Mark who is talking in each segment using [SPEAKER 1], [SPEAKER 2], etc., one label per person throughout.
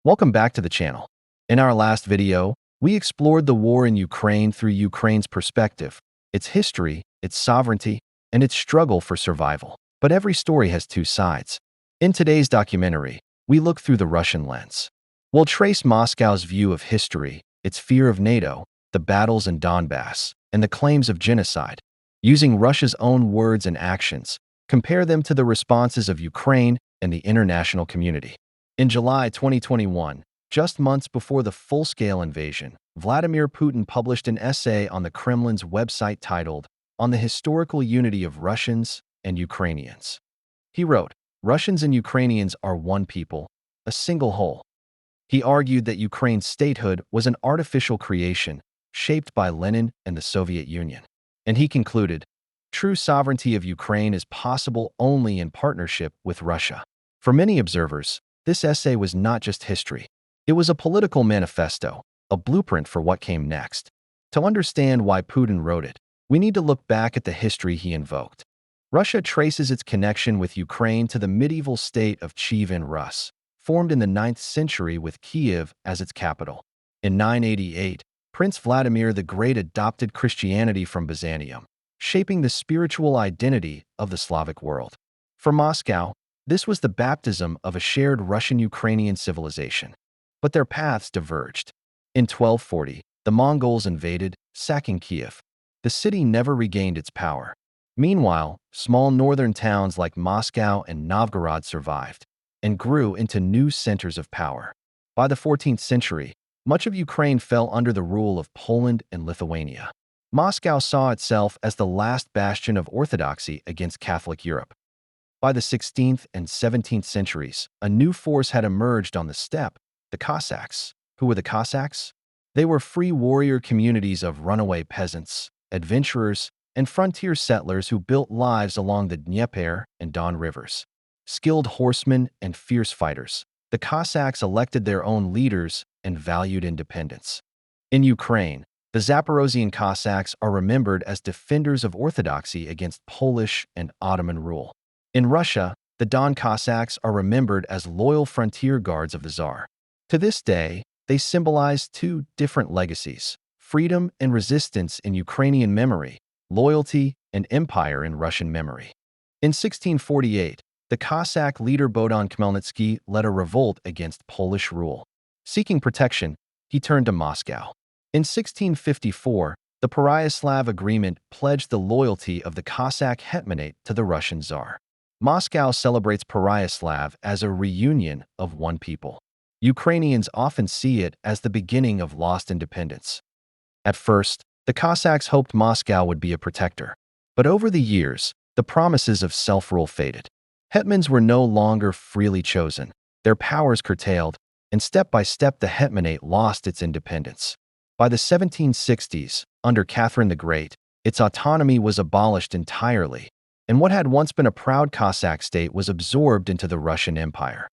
[SPEAKER 1] Welcome back to the channel. In our last video, we explored the war in Ukraine through Ukraine's perspective, its history, its sovereignty, and its struggle for survival. But every story has two sides. In today's documentary, we look through the Russian lens. We'll trace Moscow's view of history, its fear of NATO, the battles in Donbass, and the claims of genocide. Using Russia's own words and actions, compare them to the responses of Ukraine and the international community. In July 2021, just months before the full-scale invasion, Vladimir Putin published an essay on the Kremlin's website titled, "On the Historical Unity of Russians and Ukrainians." He wrote, "Russians and Ukrainians are one people, a single whole." He argued that Ukraine's statehood was an artificial creation shaped by Lenin and the Soviet Union. And he concluded, "True sovereignty of Ukraine is possible only in partnership with Russia." For many observers, this essay was not just history. It was a political manifesto, a blueprint for what came next. To understand why Putin wrote it, we need to look back at the history he invoked. Russia traces its connection with Ukraine to the medieval state of Kievan Rus, formed in the 9th century with Kiev as its capital. In 988, Prince Vladimir the Great adopted Christianity from Byzantium, shaping the spiritual identity of the Slavic world. For Moscow, this was the baptism of a shared Russian-Ukrainian civilization. But their paths diverged. In 1240, the Mongols invaded, sacking Kiev. The city never regained its power. Meanwhile, small northern towns like Moscow and Novgorod survived and grew into new centers of power. By the 14th century, much of Ukraine fell under the rule of Poland and Lithuania. Moscow saw itself as the last bastion of orthodoxy against Catholic Europe. By the 16th and 17th centuries, a new force had emerged on the steppe, the Cossacks. Who were the Cossacks? They were free warrior communities of runaway peasants, adventurers, and frontier settlers who built lives along the Dnieper and Don rivers. Skilled horsemen and fierce fighters, the Cossacks elected their own leaders and valued independence. In Ukraine, the Zaporozhian Cossacks are remembered as defenders of orthodoxy against Polish and Ottoman rule. In Russia, the Don Cossacks are remembered as loyal frontier guards of the Tsar. To this day, they symbolize two different legacies: freedom and resistance in Ukrainian memory, loyalty and empire in Russian memory. In 1648, the Cossack leader Bohdan Khmelnytsky led a revolt against Polish rule. Seeking protection, he turned to Moscow. In 1654, the Pereyaslav Agreement pledged the loyalty of the Cossack hetmanate to the Russian Tsar. Moscow celebrates Pereyaslav as a reunion of one people. Ukrainians often see it as the beginning of lost independence. At first, the Cossacks hoped Moscow would be a protector. But over the years, the promises of self-rule faded. Hetmans were no longer freely chosen, their powers curtailed, and step by step the hetmanate lost its independence. By the 1760s, under Catherine the Great, its autonomy was abolished entirely, and what had once been a proud Cossack state was absorbed into the Russian Empire.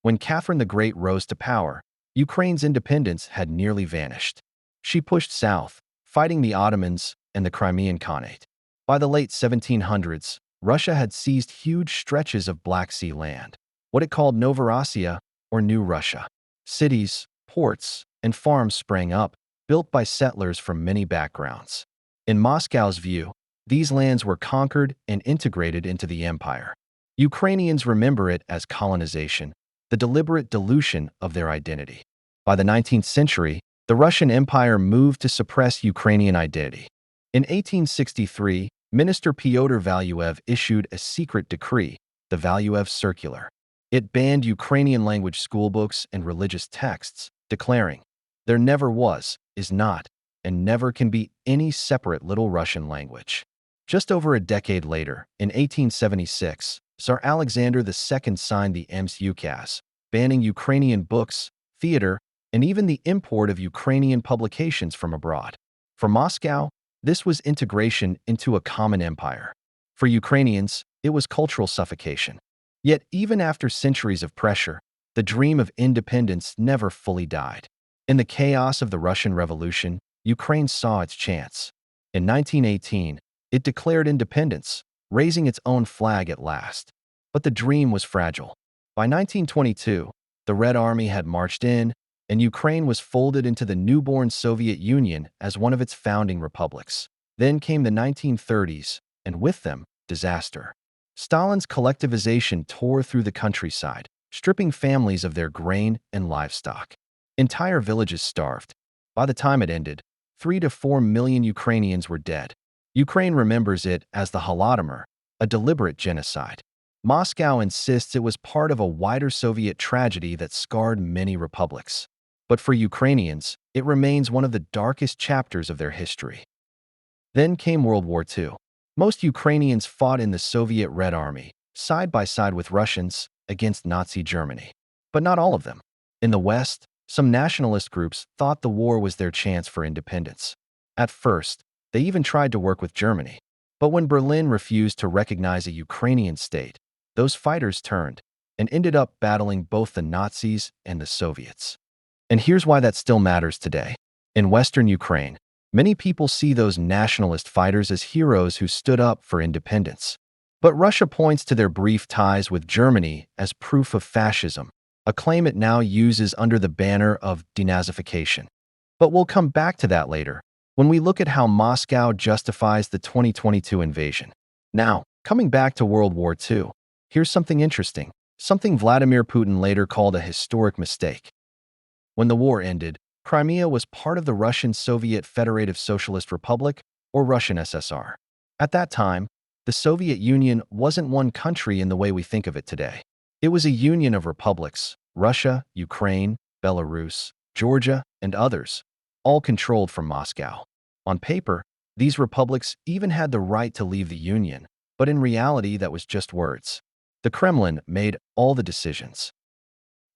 [SPEAKER 1] When Catherine the Great rose to power, Ukraine's independence had nearly vanished. She pushed south, fighting the Ottomans and the Crimean Khanate. By the late 1700s, Russia had seized huge stretches of Black Sea land, what it called Novorossiya, or New Russia. Cities, ports, and farms sprang up, built by settlers from many backgrounds. In Moscow's view, these lands were conquered and integrated into the empire. Ukrainians remember it as colonization, the deliberate dilution of their identity. By the 19th century, the Russian Empire moved to suppress Ukrainian identity. In 1863, Minister Pyotr Valuev issued a secret decree, the Valuev Circular. It banned Ukrainian-language schoolbooks and religious texts, declaring, "There never was, is not, and never can be any separate Little Russian language." Just over a decade later, in 1876, Tsar Alexander II signed the Ems Ukaz, banning Ukrainian books, theater, and even the import of Ukrainian publications from abroad. For Moscow, this was integration into a common empire. For Ukrainians, it was cultural suffocation. Yet even after centuries of pressure, the dream of independence never fully died. In the chaos of the Russian Revolution, Ukraine saw its chance. In 1918, it declared independence, raising its own flag at last. But the dream was fragile. By 1922, The Red Army had marched in, and Ukraine was folded into the newborn Soviet Union as one of its founding republics. Then came the 1930s, and with them, disaster. Stalin's collectivization tore through the countryside, stripping families of their grain and livestock. Entire villages starved. By the time it ended, 3 to 4 million Ukrainians were dead. Ukraine remembers it as the Holodomor, a deliberate genocide. Moscow insists it was part of a wider Soviet tragedy that scarred many republics. But for Ukrainians, it remains one of the darkest chapters of their history. Then came World War II. Most Ukrainians fought in the Soviet Red Army, side by side with Russians, against Nazi Germany. But not all of them. In the West, some nationalist groups thought the war was their chance for independence. At first, they even tried to work with Germany. But when Berlin refused to recognize a Ukrainian state, those fighters turned and ended up battling both the Nazis and the Soviets. And here's why that still matters today. In Western Ukraine, many people see those nationalist fighters as heroes who stood up for independence. But Russia points to their brief ties with Germany as proof of fascism, a claim it now uses under the banner of denazification. But we'll come back to that later, when we look at how Moscow justifies the 2022 invasion. Now, coming back to World War II, here's something interesting, something Vladimir Putin later called a historic mistake. When the war ended, Crimea was part of the Russian Soviet Federative Socialist Republic, or Russian SSR. At that time, the Soviet Union wasn't one country in the way we think of it today. It was a union of republics, Russia, Ukraine, Belarus, Georgia, and others, all controlled from Moscow. On paper, these republics even had the right to leave the Union, but in reality that was just words. The Kremlin made all the decisions.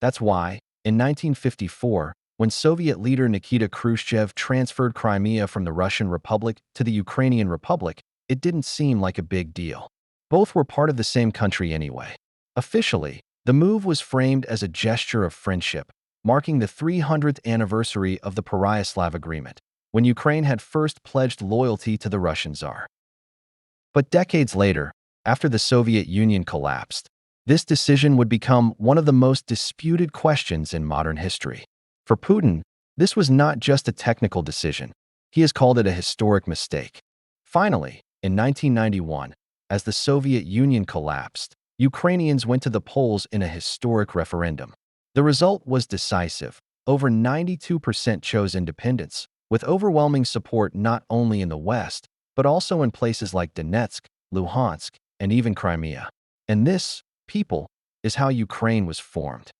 [SPEAKER 1] That's why, in 1954, when Soviet leader Nikita Khrushchev transferred Crimea from the Russian Republic to the Ukrainian Republic, it didn't seem like a big deal. Both were part of the same country anyway. Officially, the move was framed as a gesture of friendship, marking the 300th anniversary of the Pereyaslav Agreement, when Ukraine had first pledged loyalty to the Russian Tsar. But decades later, after the Soviet Union collapsed, this decision would become one of the most disputed questions in modern history. For Putin, this was not just a technical decision. He has called it a historic mistake. Finally, in 1991, as the Soviet Union collapsed, Ukrainians went to the polls in a historic referendum. The result was decisive. Over 92% chose independence, with overwhelming support not only in the West, but also in places like Donetsk, Luhansk, and even Crimea. And this, people, is how Ukraine was formed.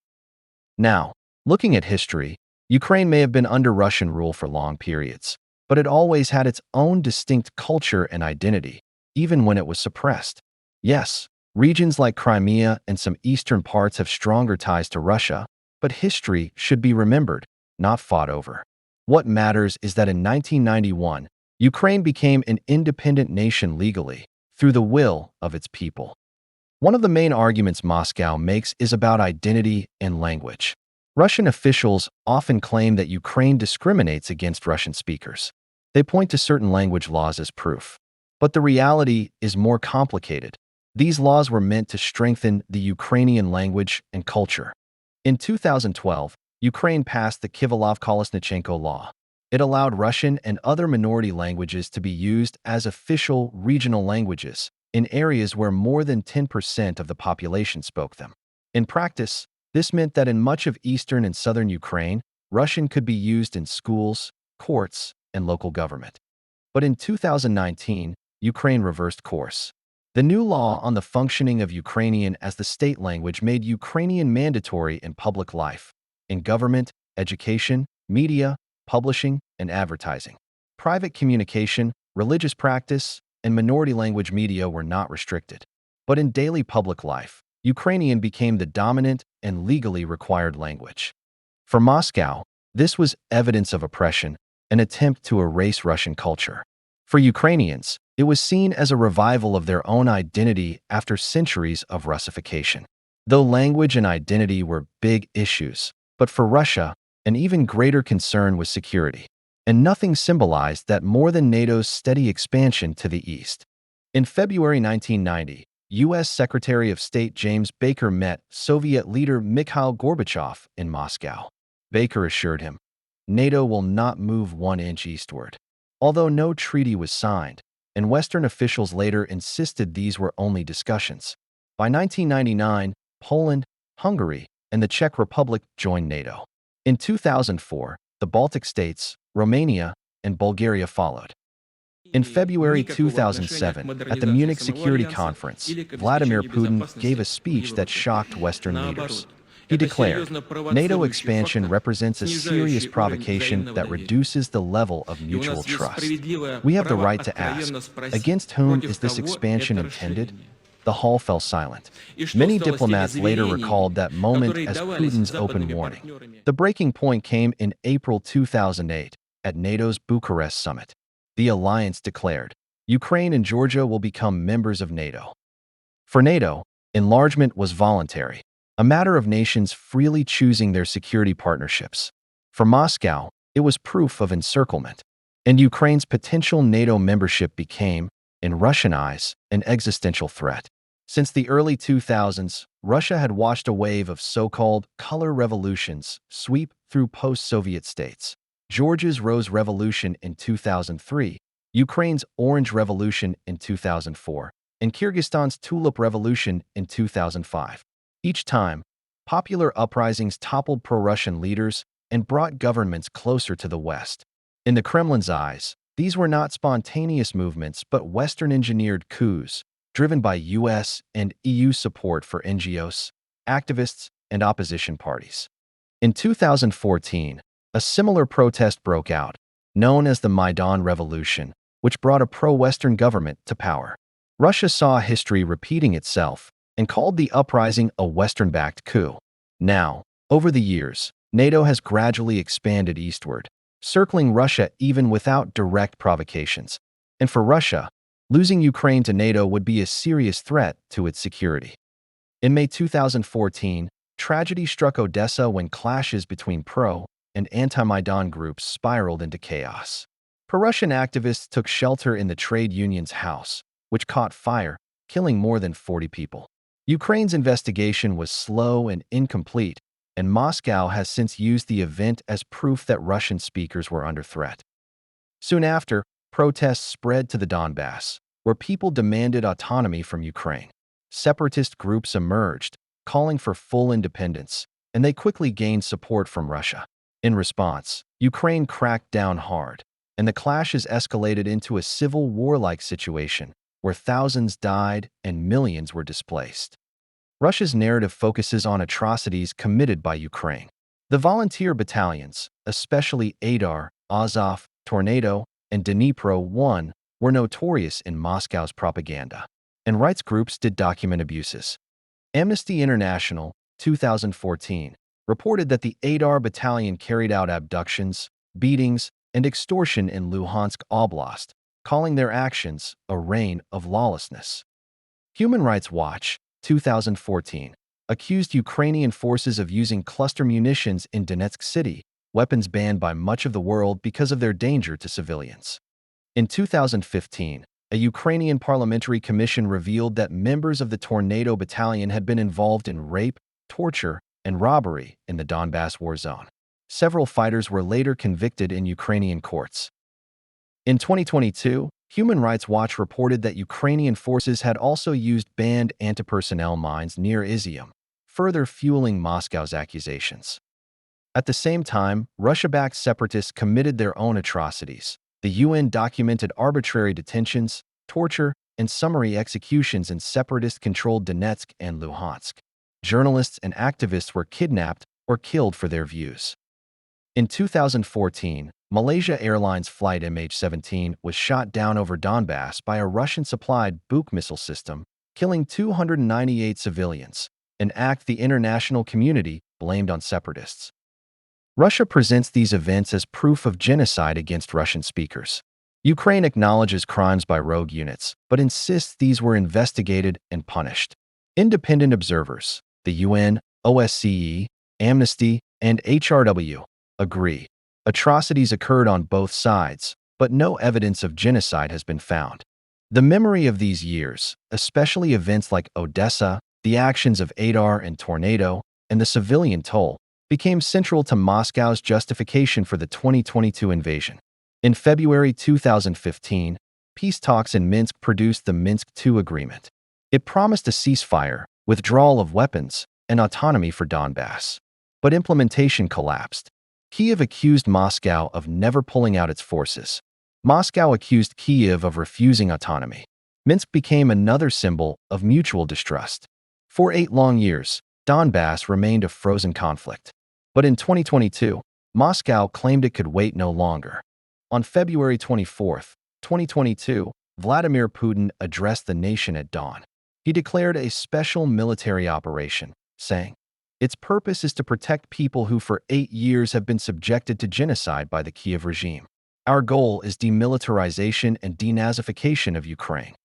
[SPEAKER 1] Now, looking at history, Ukraine may have been under Russian rule for long periods, but it always had its own distinct culture and identity, even when it was suppressed. Yes, regions like Crimea and some eastern parts have stronger ties to Russia, but history should be remembered, not fought over. What matters is that in 1991, Ukraine became an independent nation legally, through the will of its people. One of the main arguments Moscow makes is about identity and language. Russian officials often claim that Ukraine discriminates against Russian speakers. They point to certain language laws as proof. But the reality is more complicated. These laws were meant to strengthen the Ukrainian language and culture. In 2012, Ukraine passed the Kivalov-Kolesnichenko Law. It allowed Russian and other minority languages to be used as official regional languages in areas where more than 10% of the population spoke them. In practice, this meant that in much of eastern and southern Ukraine, Russian could be used in schools, courts, and local government. But in 2019, Ukraine reversed course. The new law on the functioning of Ukrainian as the state language made Ukrainian mandatory in public life, in government, education, media, publishing, and advertising. Private communication, religious practice, and minority language media were not restricted. But in daily public life, Ukrainian became the dominant and legally required language. For Moscow, this was evidence of oppression, an attempt to erase Russian culture. For Ukrainians, it was seen as a revival of their own identity after centuries of Russification. Though language and identity were big issues, but for Russia, an even greater concern was security. And nothing symbolized that more than NATO's steady expansion to the east. In February 1990, U.S. Secretary of State James Baker met Soviet leader Mikhail Gorbachev in Moscow. Baker assured him, NATO will not move 1 inch eastward. Although no treaty was signed, and Western officials later insisted these were only discussions. By 1999, Poland, Hungary, and the Czech Republic joined NATO. In 2004, the Baltic states, Romania, and Bulgaria followed. In February 2007, at the Munich Security Conference, Vladimir Putin gave a speech that shocked Western leaders. He declared, NATO expansion represents a serious provocation that reduces the level of mutual trust. We have the right to ask, against whom is this expansion intended? The hall fell silent. Many diplomats later recalled that moment as Putin's open warning. The breaking point came in April 2008 at NATO's Bucharest summit. The alliance declared, Ukraine and Georgia will become members of NATO. For NATO, enlargement was voluntary, a matter of nations freely choosing their security partnerships. For Moscow, it was proof of encirclement, and Ukraine's potential NATO membership became, in Russian eyes, an existential threat. Since the early 2000s, Russia had watched a wave of so-called color revolutions sweep through post-Soviet states. Georgia's Rose Revolution in 2003, Ukraine's Orange Revolution in 2004, and Kyrgyzstan's Tulip Revolution in 2005. Each time, popular uprisings toppled pro-Russian leaders and brought governments closer to the West. In the Kremlin's eyes, these were not spontaneous movements but Western-engineered coups, driven by US and EU support for NGOs, activists, and opposition parties. In 2014, a similar protest broke out, known as the Maidan Revolution, which brought a pro-Western government to power. Russia saw history repeating itself and called the uprising a Western-backed coup. Now, over the years, NATO has gradually expanded eastward, circling Russia even without direct provocations. And for Russia, losing Ukraine to NATO would be a serious threat to its security. In May 2014, tragedy struck Odessa when clashes between pro- and anti-Maidan groups spiraled into chaos. Pro-Russian activists took shelter in the trade union's house, which caught fire, killing more than 40 people. Ukraine's investigation was slow and incomplete, and Moscow has since used the event as proof that Russian speakers were under threat. Soon after, protests spread to the Donbass, where people demanded autonomy from Ukraine. Separatist groups emerged, calling for full independence, and they quickly gained support from Russia. In response, Ukraine cracked down hard, and the clashes escalated into a civil war-like situation where thousands died and millions were displaced. Russia's narrative focuses on atrocities committed by Ukraine. The volunteer battalions, especially Aidar, Azov, Tornado, and Dnipro 1, were notorious in Moscow's propaganda, and rights groups did document abuses. Amnesty International, 2014, reported that the Aidar battalion carried out abductions, beatings, and extortion in Luhansk Oblast, calling their actions a reign of lawlessness. Human Rights Watch, 2014, accused Ukrainian forces of using cluster munitions in Donetsk City, weapons banned by much of the world because of their danger to civilians. In 2015, a Ukrainian parliamentary commission revealed that members of the Tornado Battalion had been involved in rape, torture, and robbery in the Donbass war zone. Several fighters were later convicted in Ukrainian courts. In 2022, Human Rights Watch reported that Ukrainian forces had also used banned anti-personnel mines near Izium, further fueling Moscow's accusations. At the same time, Russia-backed separatists committed their own atrocities. The UN documented arbitrary detentions, torture, and summary executions in separatist-controlled Donetsk and Luhansk. Journalists and activists were kidnapped or killed for their views. In 2014, Malaysia Airlines flight MH17 was shot down over Donbass by a Russian-supplied Buk missile system, killing 298 civilians, an act the international community blamed on separatists. Russia presents these events as proof of genocide against Russian speakers. Ukraine acknowledges crimes by rogue units, but insists these were investigated and punished. Independent observers, the UN, OSCE, Amnesty, and HRW, agree. Atrocities occurred on both sides, but no evidence of genocide has been found. The memory of these years, especially events like Odessa, the actions of Adar and Tornado, and the civilian toll, became central to Moscow's justification for the 2022 invasion. In February 2015, peace talks in Minsk produced the Minsk II agreement. It promised a ceasefire, withdrawal of weapons, and autonomy for Donbass. But implementation collapsed. Kyiv accused Moscow of never pulling out its forces. Moscow accused Kyiv of refusing autonomy. Minsk became another symbol of mutual distrust. For 8 long years, Donbass remained a frozen conflict. But in 2022, Moscow claimed it could wait no longer. On February 24, 2022, Vladimir Putin addressed the nation at dawn. He declared a special military operation, saying, "Its purpose is to protect people who for 8 years have been subjected to genocide by the Kyiv regime. Our goal is demilitarization and denazification of Ukraine."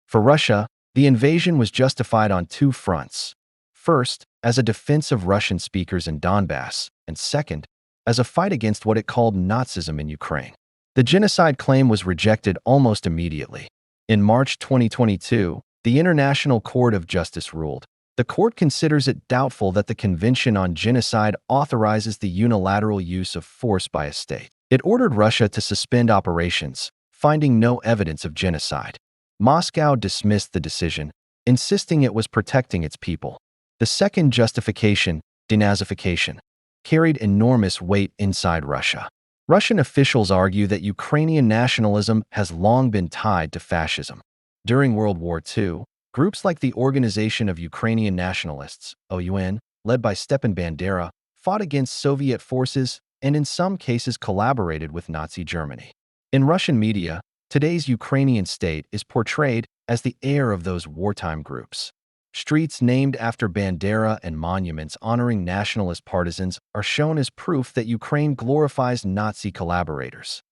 [SPEAKER 1] For Russia, the invasion was justified on 2 fronts. First, as a defense of Russian speakers in Donbass, and second, as a fight against what it called Nazism in Ukraine. The genocide claim was rejected almost immediately. In March 2022, the International Court of Justice ruled. The court considers it doubtful that the Convention on Genocide authorizes the unilateral use of force by a state. It ordered Russia to suspend operations, finding no evidence of genocide. Moscow dismissed the decision, insisting it was protecting its people. The second justification, denazification, carried enormous weight inside Russia. Russian officials argue that Ukrainian nationalism has long been tied to fascism. During World War II, groups like the Organization of Ukrainian Nationalists, OUN, led by Stepan Bandera, fought against Soviet forces and in some cases collaborated with Nazi Germany. In Russian media, today's Ukrainian state is portrayed as the heir of those wartime groups. Streets named after Bandera and monuments honoring nationalist partisans are shown as proof that Ukraine glorifies Nazi collaborators.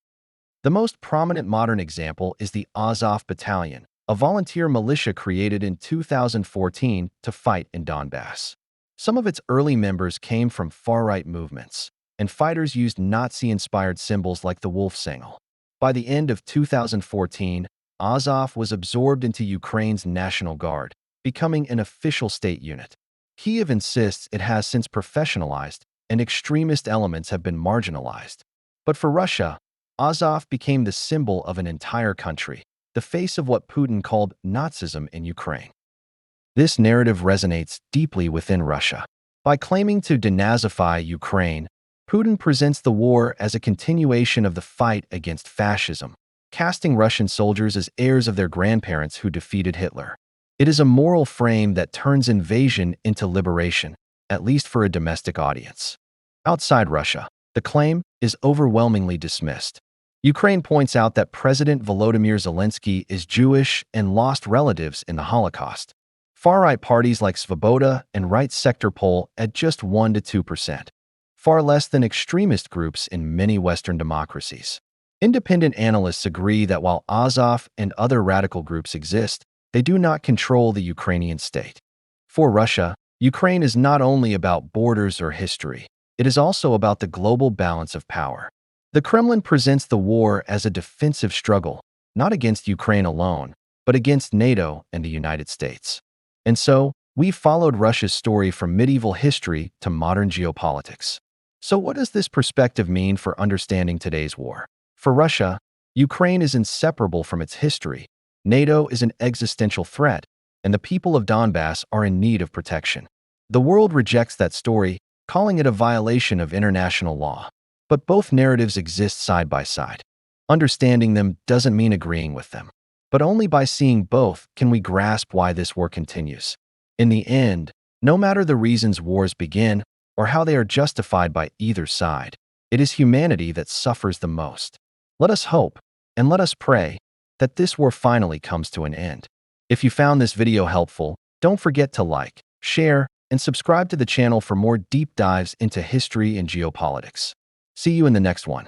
[SPEAKER 1] The most prominent modern example is the Azov Battalion, a volunteer militia created in 2014 to fight in Donbass. Some of its early members came from far-right movements, and fighters used Nazi-inspired symbols like the wolf signal. By the end of 2014, Azov was absorbed into Ukraine's National Guard, becoming an official state unit. Kyiv insists it has since professionalized, and extremist elements have been marginalized. But for Russia, Azov became the symbol of an entire country, the face of what Putin called Nazism in Ukraine. This narrative resonates deeply within Russia. By claiming to denazify Ukraine, Putin presents the war as a continuation of the fight against fascism, casting Russian soldiers as heirs of their grandparents who defeated Hitler. It is a moral frame that turns invasion into liberation, at least for a domestic audience. Outside Russia, the claim is overwhelmingly dismissed. Ukraine points out that President Volodymyr Zelensky is Jewish and lost relatives in the Holocaust. Far-right parties like Svoboda and Right Sector poll at just 1 to 2%, far less than extremist groups in many Western democracies. Independent analysts agree that while Azov and other radical groups exist, they do not control the Ukrainian state. For Russia, Ukraine is not only about borders or history, it is also about the global balance of power. The Kremlin presents the war as a defensive struggle, not against Ukraine alone, but against NATO and the United States. And so, we followed Russia's story from medieval history to modern geopolitics. So what does this perspective mean for understanding today's war? For Russia, Ukraine is inseparable from its history. NATO is an existential threat, and the people of Donbass are in need of protection. The world rejects that story, calling it a violation of international law. But both narratives exist side by side. Understanding them doesn't mean agreeing with them. But only by seeing both can we grasp why this war continues. In the end, no matter the reasons wars begin or how they are justified by either side, it is humanity that suffers the most. Let us hope, and let us pray, that this war finally comes to an end. If you found this video helpful, don't forget to like, share, and subscribe to the channel for more deep dives into history and geopolitics. See you in the next one.